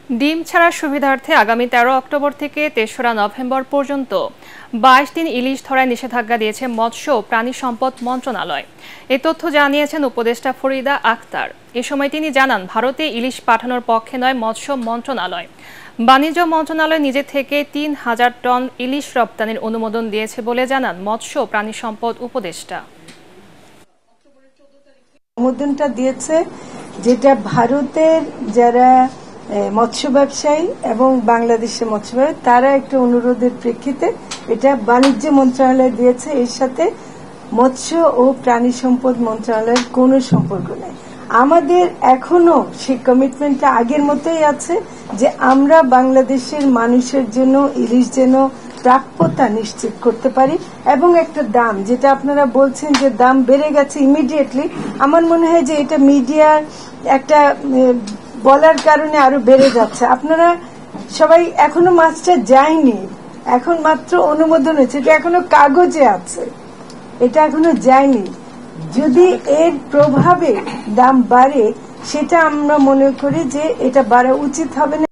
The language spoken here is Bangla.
ডিম ছাড়ার সুবিধার্থে আগামী ১৩ অক্টোবর থেকে ৩রা নভেম্বর পর্যন্ত ২২ দিন ইলিশ ধরায় নিষেধাজ্ঞা দিয়েছে মৎস্য ও প্রাণী সম্পদ মন্ত্রণালয়। এ তথ্য জানিয়েছেন উপদেষ্টা ফরিদা আক্তার। এ সময় তিনি জানান, ভারতে ইলিশ পাঠানোর পক্ষে নয় মৎস্য মন্ত্রণালয়। বাণিজ্য মন্ত্রণালয় নিজে থেকে ৩,০০০ টন ইলিশ রপ্তানির অনুমোদন দিয়েছে বলে জানান মৎস্য ও প্রাণী সম্পদ উপদেষ্টা। অনুমোদনটা দিয়েছে, যেটা ভারতের যারা মৎস্য ব্যবসায়ী এবং বাংলাদেশের মৎস্য ব্যবসায়ী তারা একটা অনুরোধের প্রেক্ষিতে এটা বাণিজ্য মন্ত্রণালয় দিয়েছে। এর সাথে মৎস্য ও প্রাণী সম্পদ মন্ত্রণালয়ের কোনো সম্পর্ক নেই। আমাদের এখনো সেই কমিটমেন্টটা আগের মতোই আছে যে আমরা বাংলাদেশের মানুষের জন্য ইলিশ যেন প্রাপ্যতা নিশ্চিত করতে পারি, এবং একটা দাম, যেটা আপনারা বলছেন যে দাম বেড়ে গেছে ইমিডিয়েটলি, আমার মনে হয় যে এটা মিডিয়ার একটা বলার কারণে আরো বেড়ে যাচ্ছে। আপনারা সবাই এখনো মাছটা যায়নি, এখন মাত্র অনুমোদন হয়েছে, এটা এখনো কাগজে আছে, এটা এখনো যায়নি। যদি এর প্রভাবে দাম বাড়ে, সেটা আমরা মনে করি যে এটা বাড়া উচিত হবে না।